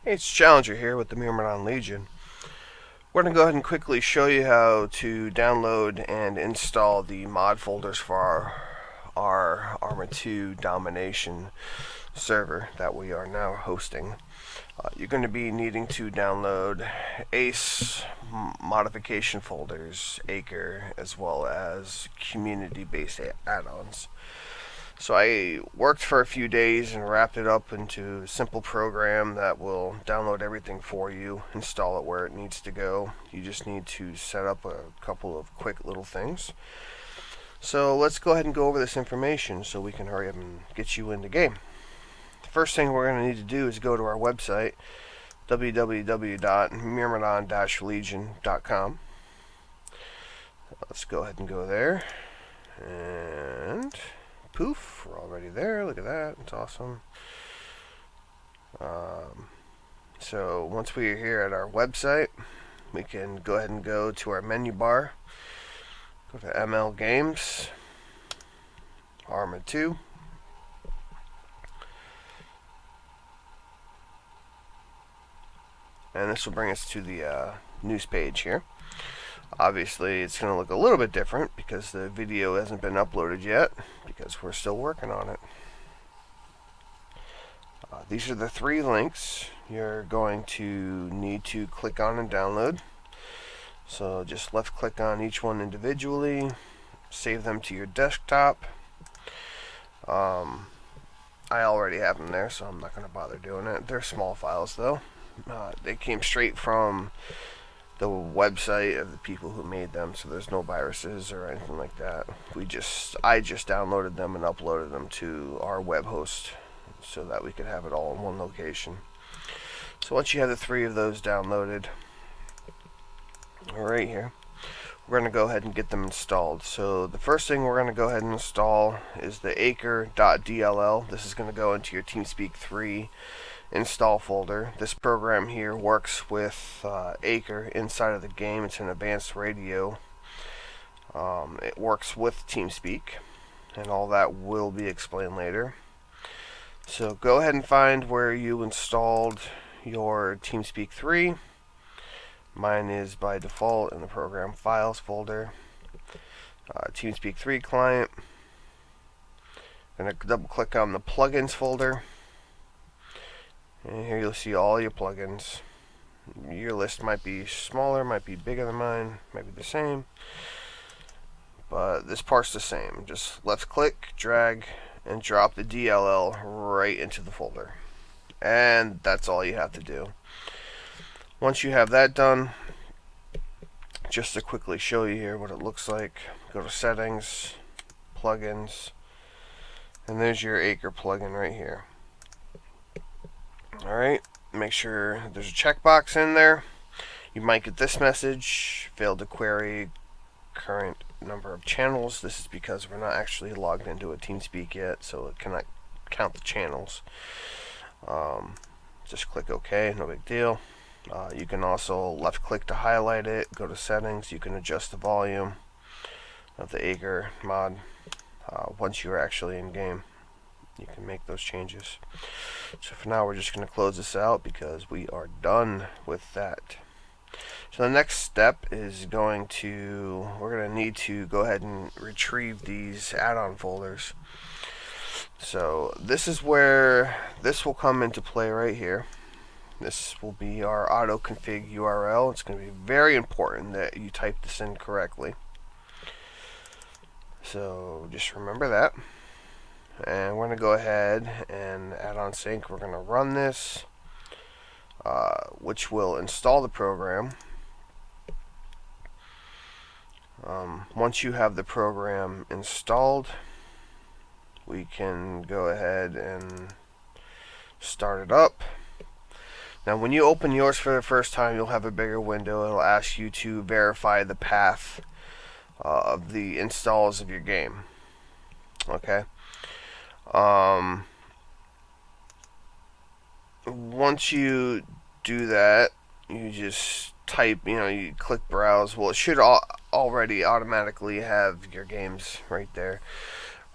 Hey, it's Challenger here with the Myrmidon Legion. We're going to go ahead and quickly show you how to download and install the mod folders for our Arma 2 Domination server that we are now hosting. You're going to be needing to download ACE modification folders, Acre, as well as community-based add-ons. So I worked for a few days and wrapped it up into a simple program that will download everything for you, install it where it needs to go. You just need to set up a couple of quick little things. So let's go ahead and go over this information so we can hurry up and get you in the game. The first thing we're going to need to do is go to our website, www.myrmidon-legion.com. Let's go ahead and go there. And poof, we're already there. Look at that. It's awesome. So once we are here at our website, we can go ahead and go to our menu bar. Go to ML Games, Arma 2. And this will bring us to the news page here. Obviously, it's going to look a little bit different because the video hasn't been uploaded yet, because we're still working on it. These are the 3 links you're going to need to click on and download. So just left click on each one individually, save them to your desktop. I already have them there, so I'm not going to bother doing it. They're small files though. They came straight from the website of the people who made them, so there's no viruses or anything like that. I just downloaded them and uploaded them to our web host so that we could have it all in one location. So once you have the 3 of those downloaded, right here, we're going to go ahead and get them installed. So the first thing we're going to go ahead and install is the acre.dll. This is going to go into your TeamSpeak 3 install folder. This program here works with Acre inside of the game. It's an advanced radio. It works with TeamSpeak, and all that will be explained later. So go ahead and find where you installed your TeamSpeak 3. Mine is by default in the program files folder. TeamSpeak 3 client. I'm going to double click on the plugins folder. And here you'll see all your plugins. Your list might be smaller, might be bigger than mine, might be the same. But this part's the same. Just left click, drag, and drop the DLL right into the folder. And that's all you have to do. Once you have that done, just to quickly show you here what it looks like, go to settings, plugins, and there's your Acre plugin right here. Alright, make sure there's a checkbox in there. You might get this message, failed to query current number of channels. This is because we're not actually logged into a TeamSpeak yet, so it cannot count the channels. Just click OK, no big deal. You can also left click to highlight it, go to settings, you can adjust the volume of the Acre mod once you're actually in game. You can make those changes. So for now, we're just going to close this out because we are done with that. So the next step is we're going to need to go ahead and retrieve these add-on folders. So this is where this will come into play right here. This will be our auto config URL. It's going to be very important that you type this in correctly. So just remember that. And we're going to go ahead and add on sync. We're going to run this, which will install the program. Once you have the program installed, we can go ahead and start it up. Now when you open yours for the first time, you'll have a bigger window. It'll ask you to verify the path of the installs of your game. Okay. Once you do that, you just type, you click browse. Well, it should already automatically have your games right there.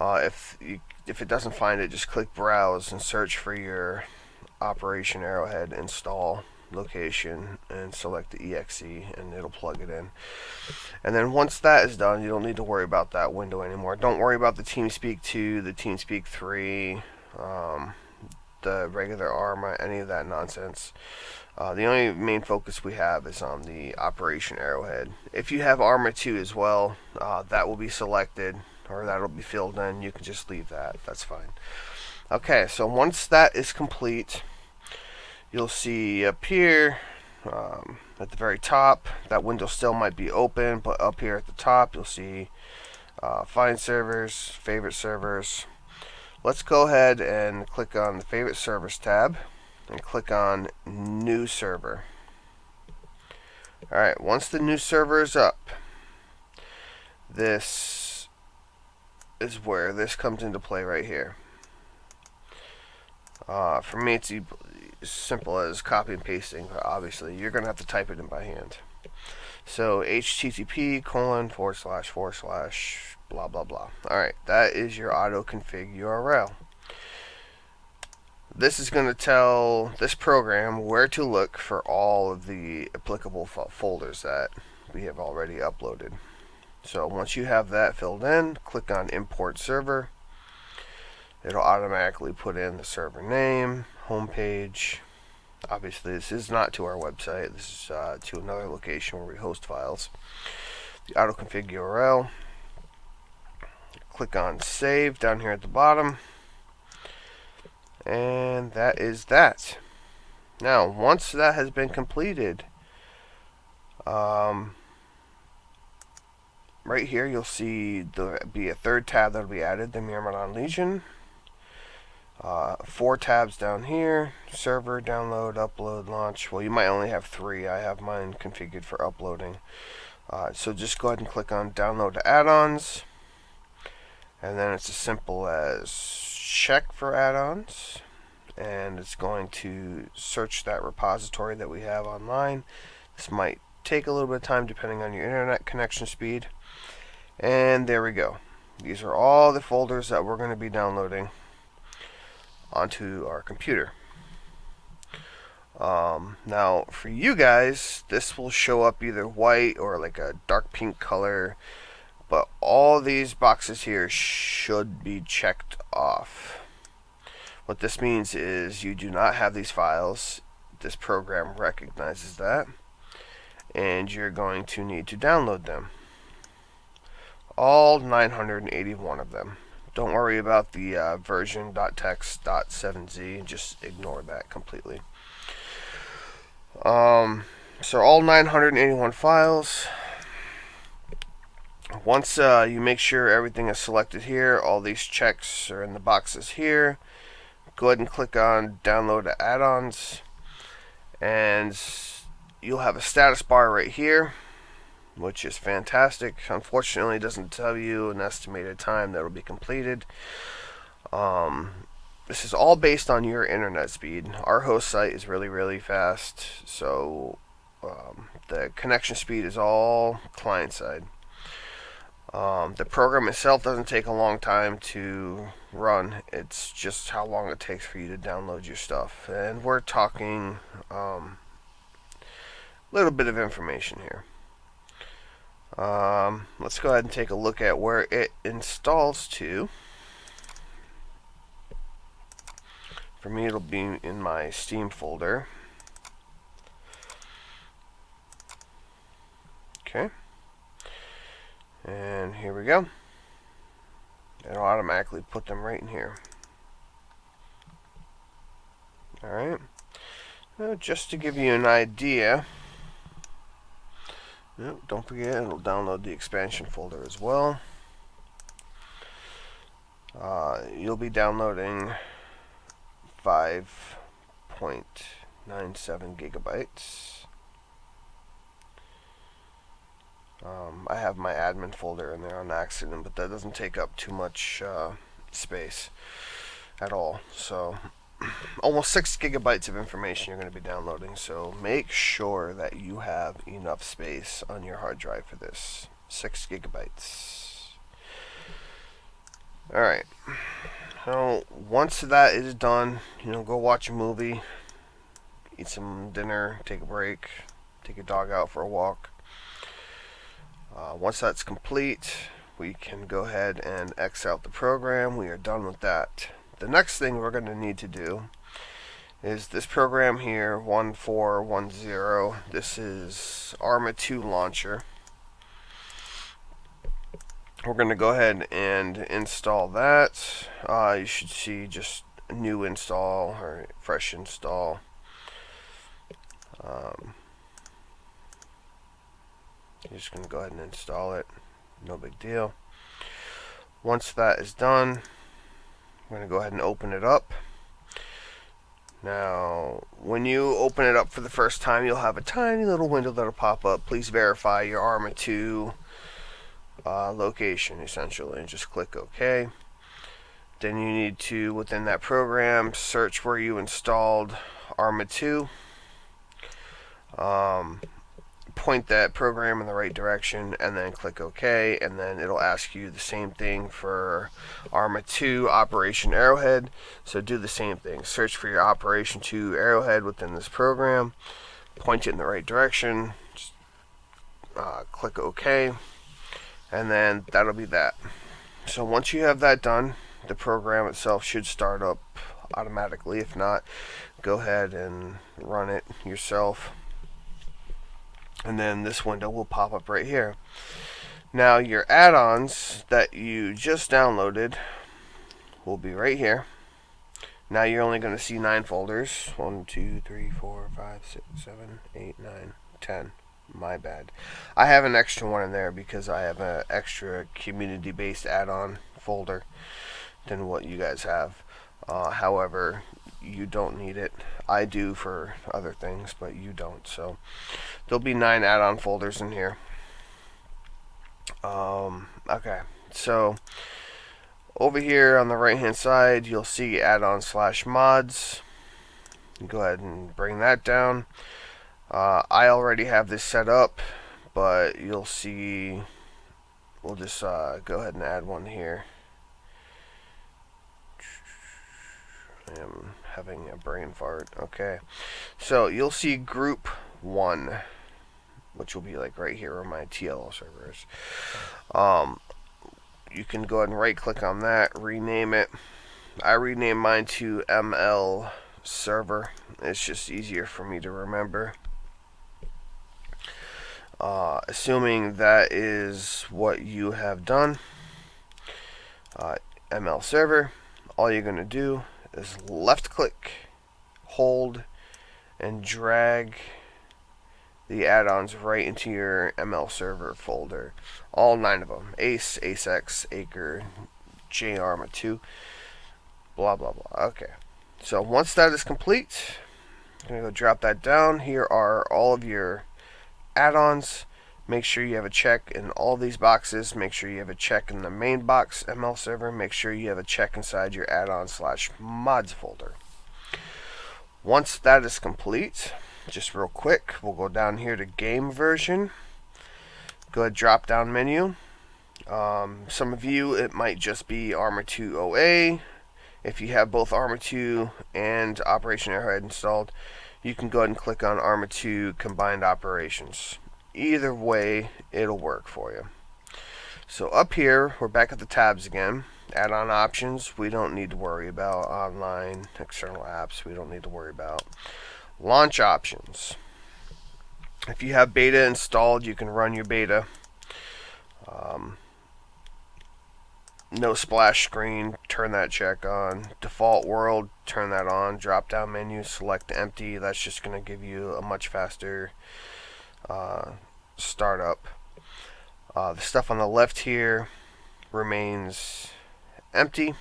If it doesn't find it, just click browse and search for your Operation Arrowhead install location and select the exe, and it'll plug it in. And then once that is done, you don't need to worry about that window anymore. Don't worry about the TeamSpeak 2, the TeamSpeak 3, the regular Arma, any of that nonsense. The only main focus we have is on the Operation Arrowhead. If you have Arma 2 as well, that will be selected, or that'll be filled in. You can just leave that. That's fine. Okay, so once that is complete, you'll see up here at the very top, that window still might be open, but up here at the top, you'll see Find Servers, Favorite Servers. Let's go ahead and click on the Favorite Servers tab and click on New Server. Alright, once the new server is up, this is where this comes into play right here. For me, it's as simple as copy and pasting, but obviously you're going to have to type it in by hand. So http:// blah blah blah. Alright, that is your auto config URL. This is going to tell this program where to look for all of the applicable folders that we have already uploaded. So once you have that filled in, click on Import Server. It'll automatically put in the server name, homepage. Obviously, this is not to our website. This is to another location where we host files. The autoconfig URL. Click on Save down here at the bottom. And that is that. Now, once that has been completed, right here you'll see there'll be a third tab that'll be added, the Myrmidon Legion. 4 tabs down here: server, download, upload, launch. Well, you might only have 3. I have mine configured for uploading. So just go ahead and click on download add-ons, and then it's as simple as check for add-ons, and it's going to search that repository that we have online. This might take a little bit of time depending on your internet connection speed. And there we go. These are all the folders that we're going to be downloading onto our computer. Now for you guys, this will show up either white or like a dark pink color, but all these boxes here should be checked off. What this means is you do not have these files. This program recognizes that, and you're going to need to download them. All 981 of them. Don't worry about the version.txt.7z, just ignore that completely. So all 981 files. Once you make sure everything is selected here, all these checks are in the boxes here, go ahead and click on download add-ons, and you'll have a status bar right here, which is fantastic. Unfortunately, it doesn't tell you an estimated time that will be completed. This is all based on your internet speed. Our host site is really fast, so the connection speed is all client side. The program itself doesn't take a long time to run. It's just how long it takes for you to download your stuff. And we're talking a little bit of information here. Let's go ahead and take a look at where it installs to. For me, it'll be in my Steam folder. Okay. And here we go. It'll automatically put them right in here. Alright. Now, just to give you an idea, don't forget, it'll download the expansion folder as well. You'll be downloading 5.97 gigabytes. I have my admin folder in there on accident, but that doesn't take up too much space at all. So almost 6 gigabytes of information you're going to be downloading, so make sure that you have enough space on your hard drive for this. 6 gigabytes. Alright, So once that is done, go watch a movie, eat some dinner, take a break, take your dog out for a walk. Once that's complete, we can go ahead and X out the program. We are done with that. The next thing we're going to need to do is this program here, 1410. This is Arma 2 launcher. We're going to go ahead and install that. You should see just a new install or fresh install. You're just going to go ahead and install it. No big deal. Once that is done, we're going to go ahead and open it up. Now, when you open it up for the first time, you'll have a tiny little window that'll pop up. Please verify your Arma 2 location, essentially, and just click OK. Then you need to, within that program, search where you installed Arma 2. Point that program in the right direction and then click OK, and then it'll ask you the same thing for Arma 2 Operation Arrowhead. So do the same thing. Search for your Operation 2 Arrowhead within this program, point it in the right direction, just, click OK, and then that'll be that. So once you have that done, the program itself should start up automatically. If not, go ahead and run it yourself. And then this window will pop up right here. Now your add-ons that you just downloaded will be right here. Now you're only going to see 9 folders. 1, 2, 3, 4, 5, 6, 7, 8, 9, 10. My bad. I have an extra one in there because I have an extra community-based add-on folder than what you guys have. However, you don't need it. I do for other things, but you don't. So there'll be 9 add-on folders in here. Okay, so over here on the right hand side, you'll see add-on/mods. Go ahead and bring that down. I already have this set up, but you'll see, we'll just go ahead and add one here. I am having a brain fart. Okay, so you'll see group 1, which will be like right here on my TLO servers. You can go ahead and right click on that, rename it. I renamed mine to ML server. It's just easier for me to remember. Assuming that is what you have done, ML server, all you're going to do is left click, hold, and drag the add-ons right into your ML server folder. All 9 of them. Ace, AceX, Acre, JArma 2, blah blah blah. Okay. So once that is complete, I'm going to go drop that down. Here are all of your add-ons. Make sure you have a check in all these boxes. Make sure you have a check in the main box ML server. Make sure you have a check inside your add-on/mods folder. Once that is complete, just real quick, we'll go down here to game version. Go ahead, drop down menu. Some of you, it might just be Arma 2 OA. If you have both Arma 2 and Operation Arrowhead installed, you can go ahead and click on Arma 2 Combined Operations. Either way, it'll work for you. So up here, we're back at the tabs again. Add-on options, we don't need to worry about. Online, external apps, we don't need to worry about. Launch options. If you have beta installed, you can run your beta. No splash screen, turn that check on. Default world, turn that on. Drop down menu, select empty. That's just going to give you a much faster startup. The stuff on the left here remains empty.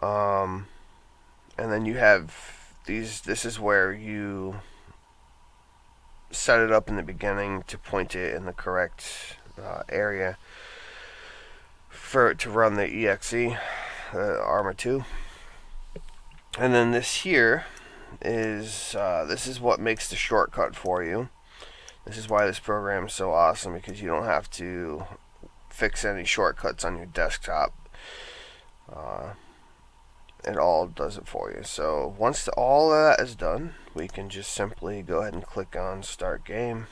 And then you have these. This is where you set it up in the beginning to point it in the correct area for to run the exe Arma 2. And then this here is this is what makes the shortcut for you. This is why this program is so awesome, because you don't have to fix any shortcuts on your desktop. it all does it for you. So once all of that is done, we can just simply go ahead and click on Start Game.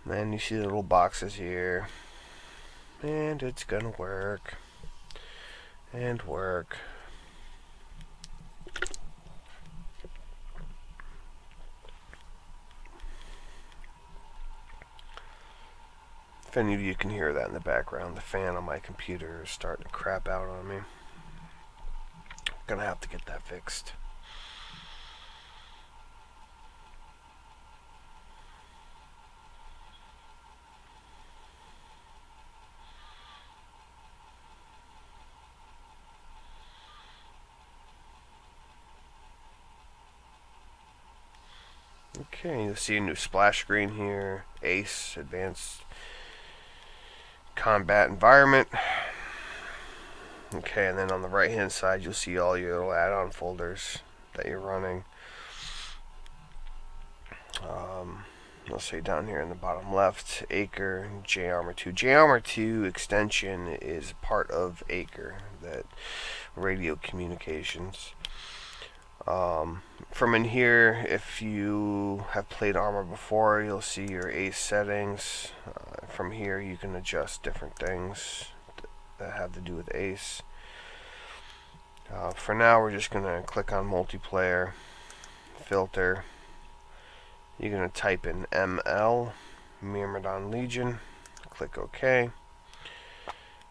And you see the little boxes here. And it's gonna work. And work. If any of you can hear that in the background, the fan on my computer is starting to crap out on me. Gonna have to get that fixed. Okay, you'll see a new splash screen here. ACE, Advanced Combat Environment. Okay, and then on the right hand side you'll see all your little add-on folders that you're running. Let's say down here in the bottom left, Acre, JArmor 2. JArmor 2 extension is part of Acre, that radio communications. From in here, if you have played Armor before, you'll see your ACE settings. From here you can adjust different things that have to do with ACE. For now we're just going to click on multiplayer, filter. You're going to type in ML, Myrmidon Legion, click OK.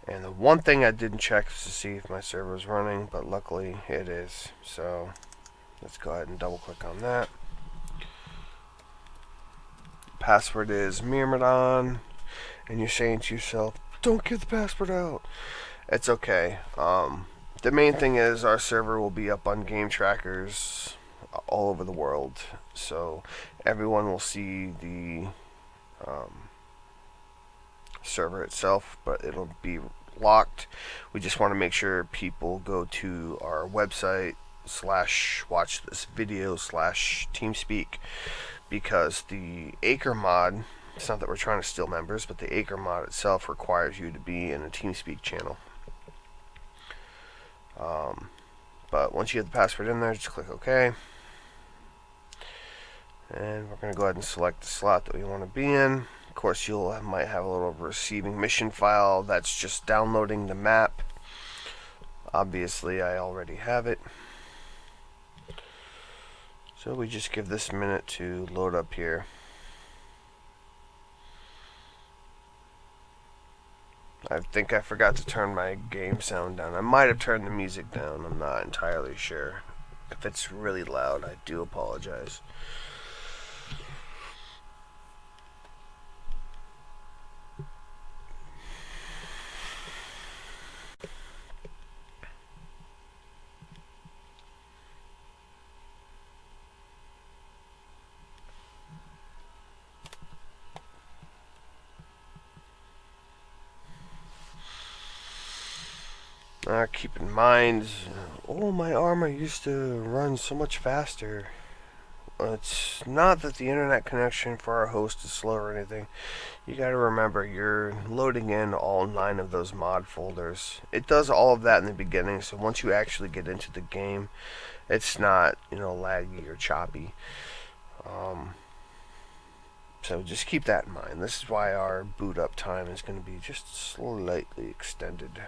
And the one thing I didn't check is to see if my server was running, but luckily it is. So let's go ahead and double click on that. Password is Myrmidon, and you're saying to yourself, don't give the password out. It's okay. The main thing is our server will be up on game trackers all over the world, so everyone will see the server itself, but it'll be locked. We just want to make sure people go to our website / watch this video / TeamSpeak, because the Acre mod, it's not that we're trying to steal members, but the Acre mod itself requires you to be in a TeamSpeak channel. But once you get the password in there, just click OK. And we're going to go ahead and select the slot that we want to be in. Of course, might have a little receiving mission file that's just downloading the map. Obviously, I already have it. So we just give this a minute to load up here. I think I forgot to turn my game sound down. I might have turned the music down. I'm not entirely sure. If it's really loud, I do apologize. Keep in mind, my armor used to run so much faster. It's not that the internet connection for our host is slow or anything. You gotta remember, you're loading in all 9 of those mod folders. It does all of that in the beginning, so once you actually get into the game, it's not, laggy or choppy. So just keep that in mind. This is why our boot up time is going to be just slightly extended.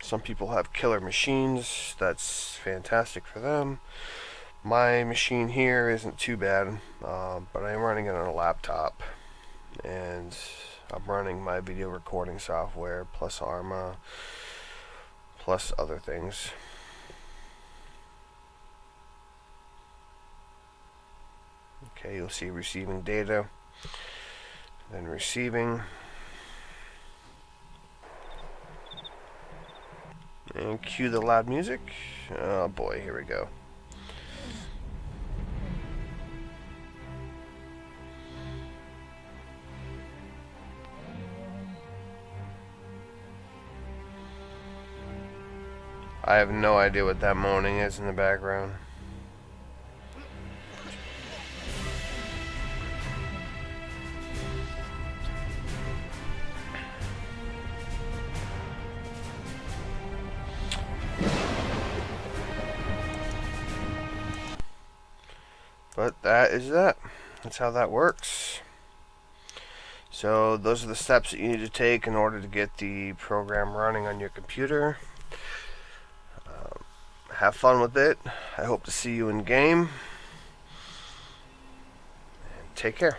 Some people have killer machines. That's fantastic for them. My machine here isn't too bad, but I'm running it on a laptop, and I'm running my video recording software plus Arma plus other things. Okay, you'll see receiving data, then receiving. And cue the loud music. Oh boy, here we go. I have no idea what that moaning is in the background. But that is that. That's how that works. So those are the steps that you need to take in order to get the program running on your computer. Have fun with it. I hope to see you in game. Take care.